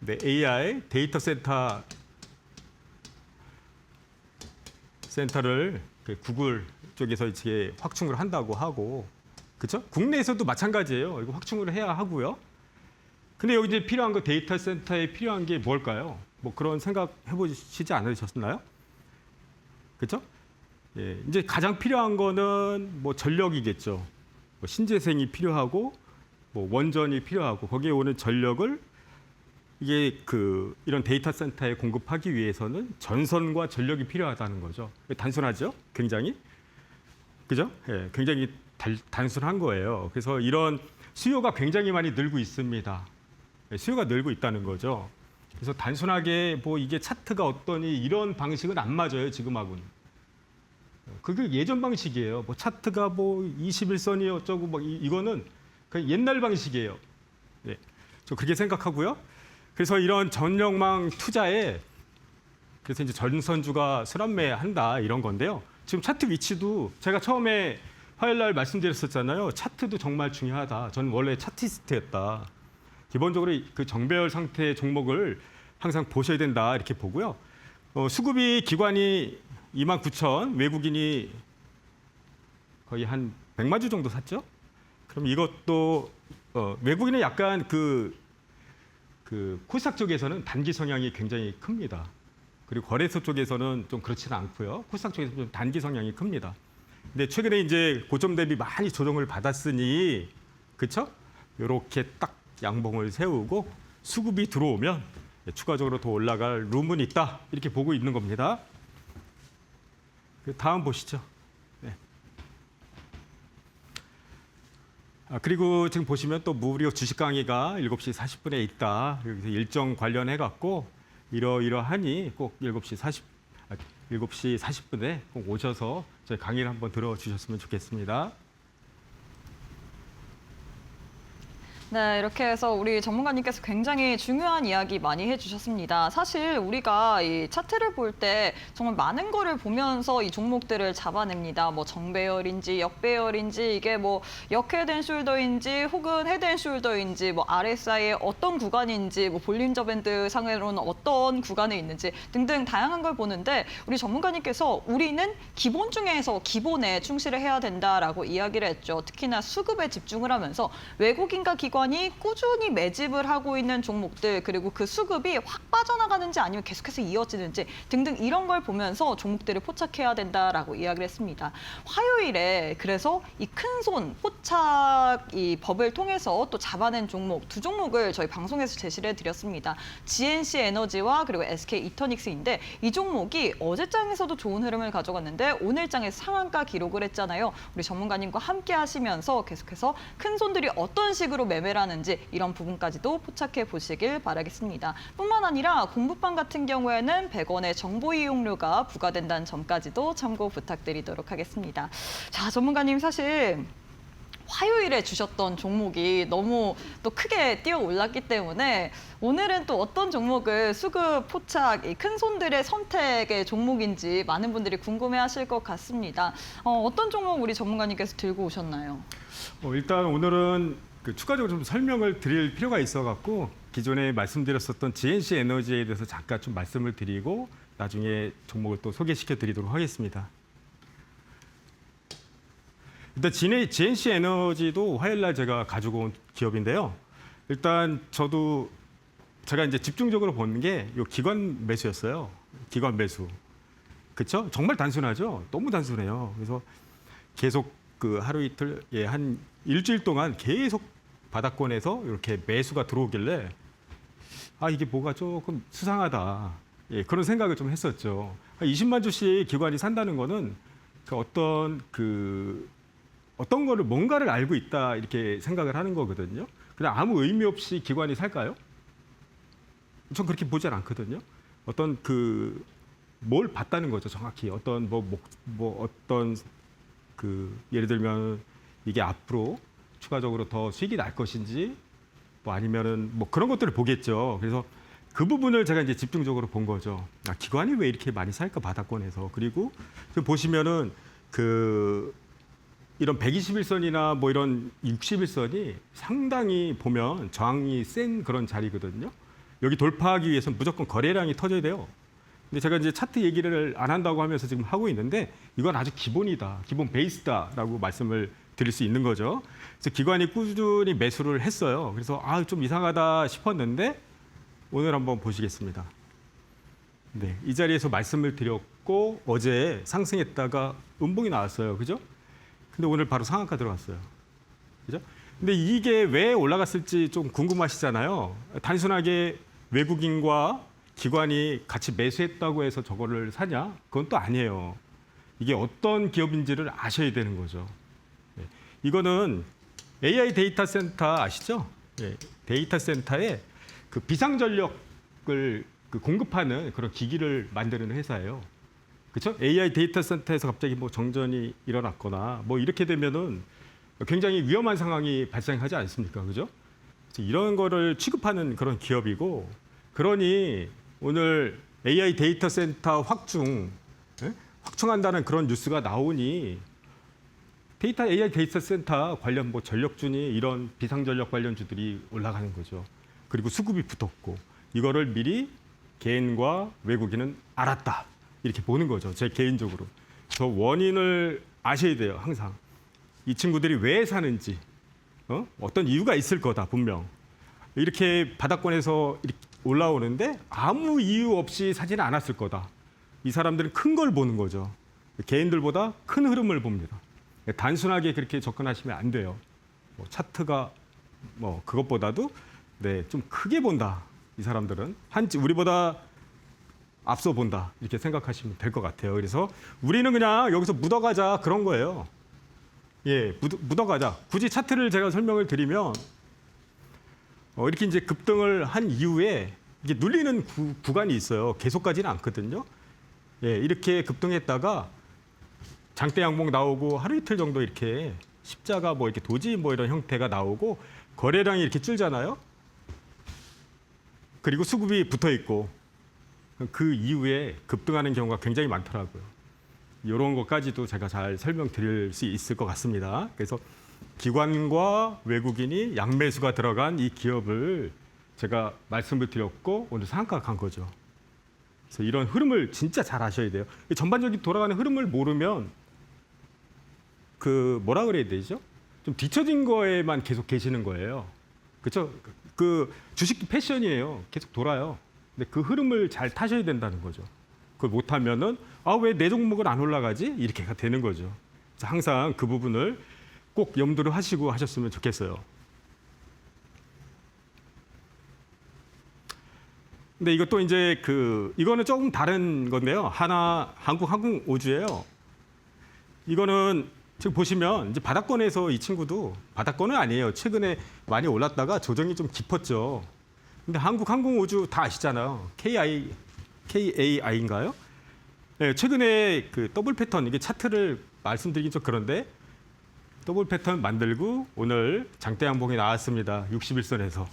AI 데이터 센터를 구글 쪽에서 이제 확충을 한다고 하고, 그렇죠? 국내에서도 마찬가지예요. 이거 확충을 해야 하고요. 근데 여기 이제 필요한 거 데이터 센터에 필요한 게 뭘까요? 뭐 그런 생각 해보시지 않으셨나요? 그렇죠? 예, 이제 가장 필요한 거는 뭐 전력이겠죠. 뭐 신재생이 필요하고, 뭐 원전이 필요하고 거기에 오는 전력을 이게 이런 데이터 센터에 공급하기 위해서는 전선과 전력이 필요하다는 거죠. 단순하죠? 굉장히. 그죠? 예, 굉장히 단순한 거예요. 그래서 이런 수요가 굉장히 많이 늘고 있습니다. 예, 수요가 늘고 있다는 거죠. 그래서 단순하게 뭐 이게 차트가 어떠니 이런 방식은 안 맞아요, 지금하고는. 그게 예전 방식이에요. 뭐 차트가 뭐 21선이 어쩌고 뭐 이거는 그냥 옛날 방식이에요. 예, 저 그렇게 생각하고요. 그래서 이런 전력망 투자에 그래서 이제 전선주가 순환매한다 이런 건데요. 지금 차트 위치도 제가 처음에 화요일 날 말씀드렸었잖아요. 차트도 정말 중요하다. 저는 원래 차티스트였다. 기본적으로 그 정배열 상태의 종목을 항상 보셔야 된다 이렇게 보고요. 수급이 기관이 29,000, 외국인이 거의 한 100만 주 정도 샀죠. 그럼 이것도 외국인은 약간 코스닥 쪽에서는 단기 성향이 굉장히 큽니다. 그리고 거래소 쪽에서는 좀 그렇지는 않고요. 코스닥 쪽에서 좀 단기 성향이 큽니다. 근데 최근에 이제 고점 대비 많이 조정을 받았으니, 그렇죠? 이렇게 딱 양봉을 세우고 수급이 들어오면 추가적으로 더 올라갈 룸은 있다 이렇게 보고 있는 겁니다. 다음 보시죠. 네. 그리고 지금 보시면 또 무료 주식 강의가 7시 40분에 있다. 여기서 일정 관련해 갖고 이러하니 꼭 7시 40분에 꼭 오셔서 저희 강의를 한번 들어주셨으면 좋겠습니다. 네, 이렇게 해서 우리 전문가님께서 굉장히 중요한 이야기 많이 해주셨습니다. 사실 우리가 이 차트를 볼 때 정말 많은 거를 보면서 이 종목들을 잡아냅니다. 뭐 정배열인지 역배열인지 이게 뭐 역헤드앤 숄더인지 혹은 헤드앤숄더인지 뭐 RSI의 어떤 구간인지 뭐 볼린저 밴드 상으로는 어떤 구간에 있는지 등등 다양한 걸 보는데 우리 전문가님께서 우리는 기본 중에서 기본에 충실을 해야 된다라고 이야기를 했죠. 특히나 수급에 집중을 하면서 외국인과 기관이 꾸준히 매집을 하고 있는 종목들 그리고 그 수급이 확 빠져나가는지 아니면 계속해서 이어지는지 등등 이런 걸 보면서 종목들을 포착해야 된다라고 이야기를 했습니다. 화요일에 그래서 이 큰손 포착 이 법을 통해서 또 잡아낸 종목 두 종목을 저희 방송에서 제시를 해드렸습니다. GNC 에너지와 그리고 SK 이터닉스인데 이 종목이 어제장에서도 좋은 흐름을 가져갔는데 오늘장에서 상한가 기록을 했잖아요. 우리 전문가님과 함께 하시면서 계속해서 큰 손들이 어떤 식으로 매매를 레벨하는지 이런 부분까지도 포착해 보시길 바라겠습니다. 뿐만 아니라 공부방 같은 경우에는 100원의 정보 이용료가 부과된다는 점까지도 참고 부탁드리도록 하겠습니다. 자, 전문가님 사실 화요일에 주셨던 종목이 너무 또 크게 뛰어 올랐기 때문에 오늘은 또 어떤 종목을 수급 포착, 이 큰 손들의 선택의 종목인지 많은 분들이 궁금해하실 것 같습니다. 어떤 종목 우리 전문가님께서 들고 오셨나요? 일단 오늘은 추가적으로 좀 설명을 드릴 필요가 있어갖고 기존에 말씀드렸었던 GNC 에너지에 대해서 잠깐 좀 말씀을 드리고 나중에 종목을 또 소개시켜 드리도록 하겠습니다. 일단 GNC 에너지도 화요일 날 제가 가지고 온 기업인데요. 일단 제가 이제 집중적으로 본 게 요 기관 매수였어요. 기관 매수. 그렇죠? 정말 단순하죠? 너무 단순해요. 그래서 계속 그 하루 이틀, 한 일주일 동안 계속 바닥권에서 이렇게 매수가 들어오길래 이게 뭐가 조금 수상하다. 그런 생각을 좀 했었죠. 20만 주씩 기관이 산다는 거는 어떤 거를 뭔가를 알고 있다 이렇게 생각을 하는 거거든요. 그냥 아무 의미 없이 기관이 살까요? 전 그렇게 보진 않거든요. 뭘 봤다는 거죠, 정확히. 예를 들면 이게 앞으로 추가적으로 더 수익이 날 것인지 아니면은 그런 것들을 보겠죠. 그래서 그 부분을 제가 이제 집중적으로 본 거죠. 기관이 왜 이렇게 많이 살까 바닥권에서. 그리고 보시면은 이런 121선이나 이런 61선이 상당히 보면 저항이 센 그런 자리거든요. 여기 돌파하기 위해서는 무조건 거래량이 터져야 돼요. 근데 제가 이제 차트 얘기를 안 한다고 하면서 지금 하고 있는데 이건 아주 기본이다, 기본 베이스다라고 말씀을 드릴 수 있는 거죠. 그래서 기관이 꾸준히 매수를 했어요. 그래서 좀 이상하다 싶었는데 오늘 한번 보시겠습니다. 네, 이 자리에서 말씀을 드렸고 어제 상승했다가 음봉이 나왔어요. 그죠? 근데 오늘 바로 상한가 들어갔어요. 그죠? 근데 이게 왜 올라갔을지 좀 궁금하시잖아요. 단순하게 외국인과 기관이 같이 매수했다고 해서 저거를 사냐? 그건 또 아니에요. 이게 어떤 기업인지를 아셔야 되는 거죠. 네. 이거는 AI 데이터 센터 아시죠? 네. 데이터 센터에 그 비상전력을 공급하는 그런 기기를 만드는 회사예요. 그렇죠? AI 데이터 센터에서 갑자기 정전이 일어났거나 이렇게 되면은 굉장히 위험한 상황이 발생하지 않습니까? 그죠? 이런 거를 취급하는 그런 기업이고, 그러니 오늘 AI 데이터 센터 확충한다는 그런 뉴스가 나오니 AI 데이터 센터 관련 전력주니 이런 비상전력 관련주들이 올라가는 거죠. 그리고 수급이 붙었고 이거를 미리 개인과 외국인은 알았다. 이렇게 보는 거죠. 제 개인적으로. 저 원인을 아셔야 돼요. 항상. 이 친구들이 왜 사는지, 어떤 이유가 있을 거다, 분명. 이렇게 바닥권에서 이렇게 올라오는데 아무 이유 없이 사지는 않았을 거다. 이 사람들은 큰 걸 보는 거죠. 개인들보다 큰 흐름을 봅니다. 단순하게 그렇게 접근하시면 안 돼요. 차트가 그것보다도 좀 크게 본다. 이 사람들은 우리보다 앞서 본다. 이렇게 생각하시면 될 것 같아요. 그래서 우리는 그냥 여기서 묻어가자 그런 거예요. 묻어가자. 굳이 차트를 제가 설명을 드리면 이렇게 이제 급등을 한 이후에 이게 눌리는 구간이 있어요. 계속 가지는 않거든요. 이렇게 급등했다가 장대 양봉 나오고 하루 이틀 정도 이렇게 십자가 이렇게 도지 이런 형태가 나오고 거래량이 이렇게 줄잖아요. 그리고 수급이 붙어 있고 그 이후에 급등하는 경우가 굉장히 많더라고요. 이런 것까지도 제가 잘 설명드릴 수 있을 것 같습니다. 그래서 기관과 외국인이 양매수가 들어간 이 기업을 제가 말씀을 드렸고 오늘 상한가 간 거죠. 그래서 이런 흐름을 진짜 잘 아셔야 돼요. 전반적인 돌아가는 흐름을 모르면 뭐라 그래야 되죠? 좀 뒤처진 거에만 계속 계시는 거예요. 그렇죠? 주식도 패션이에요. 계속 돌아요. 근데 그 흐름을 잘 타셔야 된다는 거죠. 그걸 못하면은 왜 내 종목은 안 올라가지? 이렇게가 되는 거죠. 항상 그 부분을 꼭 염두를 하시고 하셨으면 좋겠어요. 근데 이것도 이제 이거는 조금 다른 건데요. 한국항공우주예요. 이거는 지금 보시면 이제 바닥권에서 이 친구도 바닥권은 아니에요. 최근에 많이 올랐다가 조정이 좀 깊었죠. 근데 한국항공우주 다 아시잖아요. KAI인가요? 네, 최근에 그 더블 패턴 이게 차트를 말씀드리긴 좀 그런데 더블 패턴 만들고 오늘 장대 양봉이 나왔습니다. 61선에서.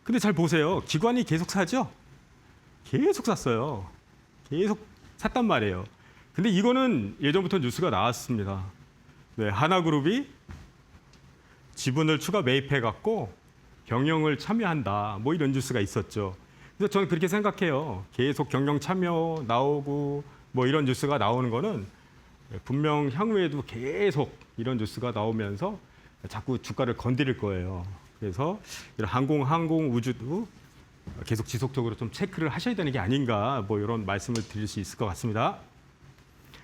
근데 잘 보세요. 기관이 계속 사죠? 계속 샀어요. 계속 샀단 말이에요. 근데 이거는 예전부터 뉴스가 나왔습니다. 네, 하나그룹이 지분을 추가 매입해갖고 경영을 참여한다. 뭐 이런 뉴스가 있었죠. 그래서 저는 그렇게 생각해요. 계속 경영 참여 나오고 뭐 이런 뉴스가 나오는 거는 분명 향후에도 계속 이런 뉴스가 나오면서 자꾸 주가를 건드릴 거예요. 그래서 이런 항공 우주도 계속 지속적으로 좀 체크를 하셔야 되는 게 아닌가 뭐 이런 말씀을 드릴 수 있을 것 같습니다.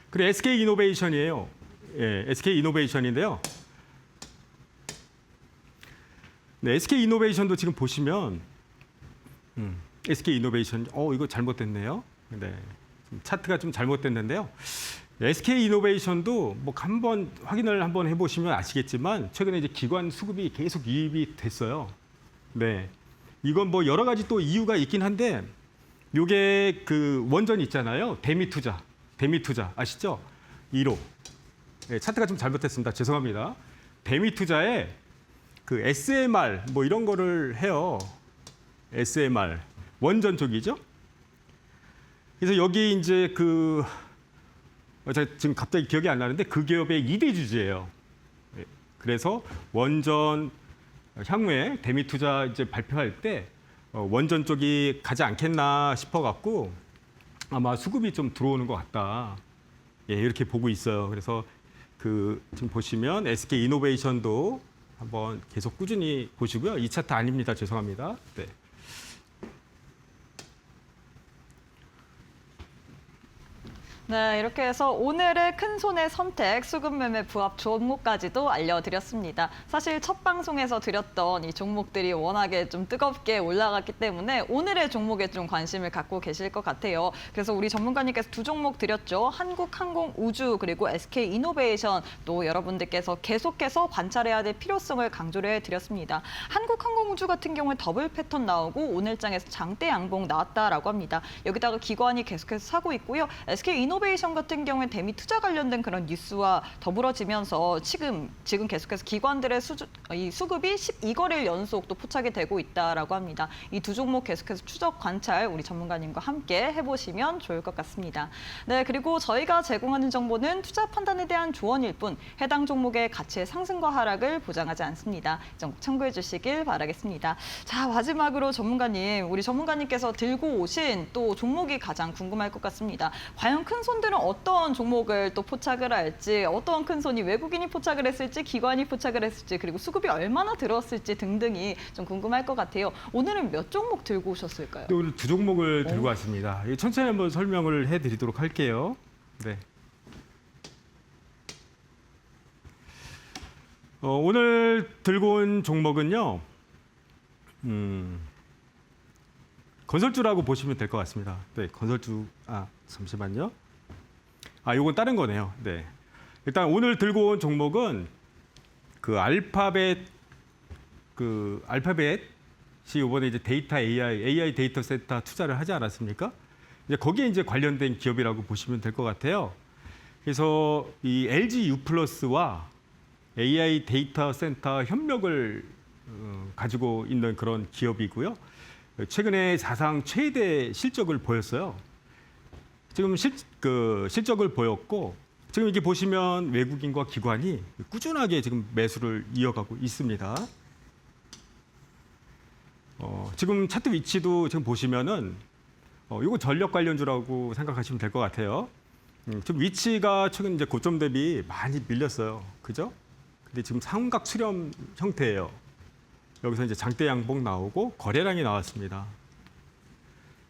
그리고 SK 이노베이션이에요. 예, SK 이노베이션인데요. 네, SK 이노베이션도 지금 보시면 SK 이노베이션 이거 잘못됐네요. 네. 차트가 좀 잘못됐는데요. SK 이노베이션도 뭐 한번 확인을 한번 해보시면 아시겠지만 최근에 이제 기관 수급이 계속 유입이 됐어요. 네, 이건 뭐 여러 가지 또 이유가 있긴 한데, 요게 그 원전 있잖아요. 대미 투자 아시죠? 1호. 네, 차트가 좀 잘못됐습니다. 죄송합니다. 대미 투자에 그 SMR 뭐 이런 거를 해요. SMR 원전 쪽이죠. 그래서 여기 이제 제가 지금 갑자기 기억이 안 나는데 그 기업의 2대 주주예요. 그래서 원전 향후에 대미 투자 이제 발표할 때 원전 쪽이 가지 않겠나 싶어갖고 아마 수급이 좀 들어오는 것 같다. 예, 이렇게 보고 있어요. 그래서 지금 보시면 SK 이노베이션도 한번 계속 꾸준히 보시고요. 이 차트 아닙니다. 죄송합니다. 네. 네, 이렇게 해서 오늘의 큰손의 선택, 수급매매 부합 종목까지도 알려드렸습니다. 사실 첫 방송에서 드렸던 이 종목들이 워낙에 좀 뜨겁게 올라갔기 때문에 오늘의 종목에 좀 관심을 갖고 계실 것 같아요. 그래서 우리 전문가님께서 두 종목 드렸죠. 한국항공우주 그리고 SK이노베이션, 또 여러분들께서 계속해서 관찰해야 될 필요성을 강조를 해드렸습니다. 한국항공우주 같은 경우에 더블 패턴 나오고 오늘장에서 장대 양봉 나왔다라고 합니다. 여기다가 기관이 계속해서 사고 있고요. SK이노베이션 같은 경우에 대미 투자 관련된 그런 뉴스와 더불어지면서 지금 계속해서 기관들의 이 수급이 12거래일 연속 또 포착이 되고 있다라고 합니다. 이 두 종목 계속해서 추적 관찰 우리 전문가님과 함께 해보시면 좋을 것 같습니다. 네, 그리고 저희가 제공하는 정보는 투자 판단에 대한 조언일 뿐 해당 종목의 가치의 상승과 하락을 보장하지 않습니다. 이 점 참고해 주시길 바라겠습니다. 자, 마지막으로 우리 전문가님께서 들고 오신 또 종목이 가장 궁금할 것 같습니다. 과연 큰 손들은 어떤 종목을 또 포착을 할지, 어떤 큰 손이 외국인이 포착을 했을지, 기관이 포착을 했을지, 그리고 수급이 얼마나 들었을지 등등이 좀 궁금할 것 같아요. 오늘은 몇 종목 들고 오셨을까요? 네, 오늘 두 종목을 들고 왔습니다. 천천히 한번 설명을 해드리도록 할게요. 네. 오늘 들고 온 종목은요, 건설주라고 보시면 될 것 같습니다. 네, 건설주. 잠시만요. 요건 다른 거네요. 네. 일단 오늘 들고 온 종목은 알파벳이 이번에 이제 데이터 AI 데이터 센터 투자를 하지 않았습니까? 이제 거기에 이제 관련된 기업이라고 보시면 될 것 같아요. 그래서 이 LG U+와 AI 데이터 센터 협력을 가지고 있는 그런 기업이고요. 최근에 사상 최대 실적을 보였어요. 지금 실적을 보였고, 지금 이렇게 보시면 외국인과 기관이 꾸준하게 지금 매수를 이어가고 있습니다. 지금 차트 위치도 지금 보시면은 이거 전력 관련주라고 생각하시면 될 것 같아요. 지금 위치가 최근 이제 고점 대비 많이 밀렸어요. 그죠? 근데 지금 삼각 수렴 형태예요. 여기서 이제 장대 양봉 나오고 거래량이 나왔습니다.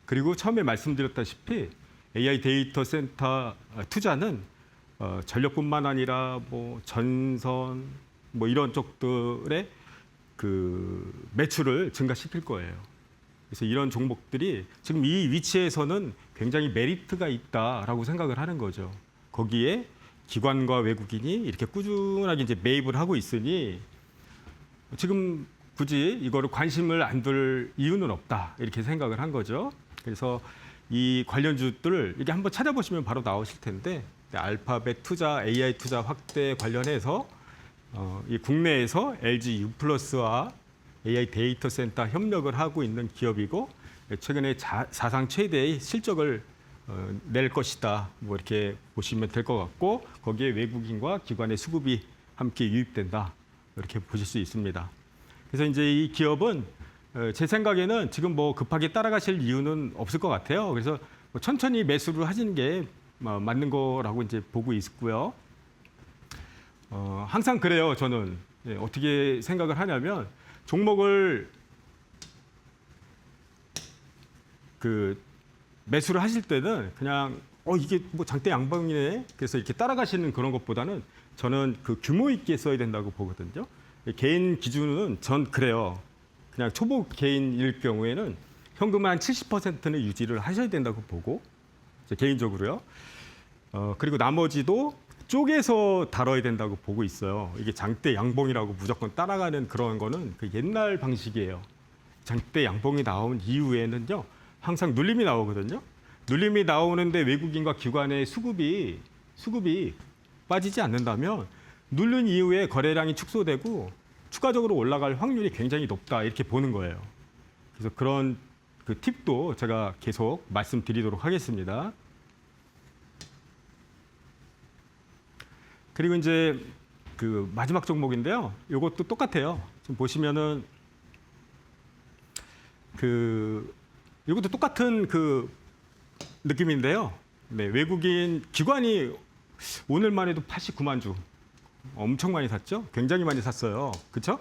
그리고 처음에 말씀드렸다시피 AI 데이터 센터 투자는 전력뿐만 아니라 뭐 전선 뭐 이런 쪽들의 매출을 증가시킬 거예요. 그래서 이런 종목들이 지금 이 위치에서는 굉장히 메리트가 있다라고 생각을 하는 거죠. 거기에 기관과 외국인이 이렇게 꾸준하게 이제 매입을 하고 있으니 지금 굳이 이거를 관심을 안 둘 이유는 없다 이렇게 생각을 한 거죠. 그래서 이 관련주들을 이게 한번 찾아보시면 바로 나오실 텐데 알파벳 투자, AI 투자 확대 관련해서 이 국내에서 LG U+와 AI 데이터 센터 협력을 하고 있는 기업이고 최근에 사상 최대의 실적을 낼 것이다. 뭐 이렇게 보시면 될 것 같고 거기에 외국인과 기관의 수급이 함께 유입된다. 이렇게 보실 수 있습니다. 그래서 이제 이 기업은 제 생각에는 지금 뭐 급하게 따라가실 이유는 없을 것 같아요. 그래서 뭐 천천히 매수를 하시는 게 맞는 거라고 이제 보고 있고요. 항상 그래요. 저는 어떻게 생각을 하냐면 종목을 매수를 하실 때는 그냥 이게 뭐 장대 양봉이네. 그래서 이렇게 따라가시는 그런 것보다는 저는 그 규모 있게 써야 된다고 보거든요. 개인 기준은 전 그래요. 그냥 초보 개인일 경우에는 현금 한 70%는 유지를 하셔야 된다고 보고 개인적으로요. 그리고 나머지도 쪼개서 다뤄야 된다고 보고 있어요. 이게 장대 양봉이라고 무조건 따라가는 그런 거는 그 옛날 방식이에요. 장대 양봉이 나온 이후에는요. 항상 눌림이 나오거든요. 눌림이 나오는데 외국인과 기관의 수급이 빠지지 않는다면 누른 이후에 거래량이 축소되고 추가적으로 올라갈 확률이 굉장히 높다 이렇게 보는 거예요. 그래서 그런 그 팁도 제가 계속 말씀드리도록 하겠습니다. 그리고 이제 그 마지막 종목인데요. 이것도 똑같아요. 지금 보시면은 이것도 똑같은 그 느낌인데요. 네, 외국인 기관이 오늘만 해도 89만 주 엄청 많이 샀죠. 굉장히 많이 샀어요. 그렇죠?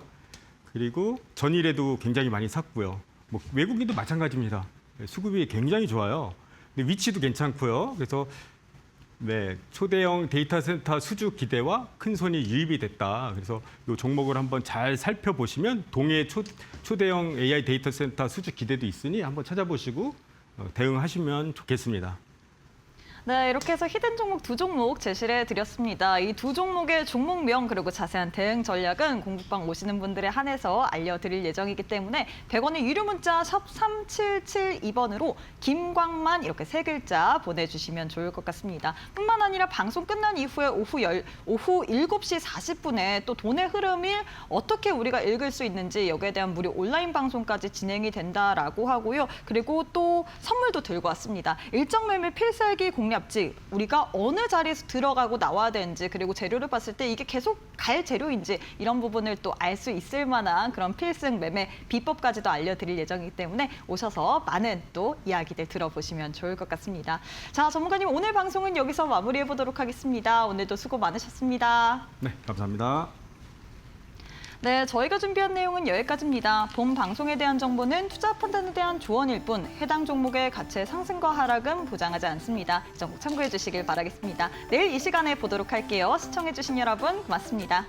그리고 전일에도 굉장히 많이 샀고요. 뭐 외국인도 마찬가지입니다. 수급이 굉장히 좋아요. 근데 위치도 괜찮고요. 그래서 네, 초대형 데이터 센터 수주 기대와 큰 손이 유입이 됐다. 그래서 이 종목을 한번 잘 살펴보시면 동해 초대형 AI 데이터 센터 수주 기대도 있으니 한번 찾아보시고 대응하시면 좋겠습니다. 네, 이렇게 해서 히든 종목 두 종목 제시를 해드렸습니다. 이 두 종목의 종목명 그리고 자세한 대응 전략은 공부방 오시는 분들에 한해서 알려드릴 예정이기 때문에 100원의 유료 문자 샵 3772번으로 김광만 이렇게 세 글자 보내주시면 좋을 것 같습니다. 뿐만 아니라 방송 끝난 이후에 오후 7시 40분에 또 돈의 흐름을 어떻게 우리가 읽을 수 있는지 여기에 대한 무료 온라인 방송까지 진행이 된다라고 하고요. 그리고 또 선물도 들고 왔습니다. 일정 매매 필살기 공략 우리가 어느 자리에서 들어가고 나와야 되는지 그리고 재료를 봤을 때 이게 계속 갈 재료인지 이런 부분을 또 알 수 있을 만한 그런 필승 매매 비법까지도 알려드릴 예정이기 때문에 오셔서 많은 또 이야기들 들어보시면 좋을 것 같습니다. 자, 전문가님 오늘 방송은 여기서 마무리해 보도록 하겠습니다. 오늘도 수고 많으셨습니다. 네, 감사합니다. 네, 저희가 준비한 내용은 여기까지입니다. 본 방송에 대한 정보는 투자 판단에 대한 조언일 뿐 해당 종목의 가치의 상승과 하락은 보장하지 않습니다. 이 점 꼭 참고해 주시길 바라겠습니다. 내일 이 시간에 보도록 할게요. 시청해 주신 여러분 고맙습니다.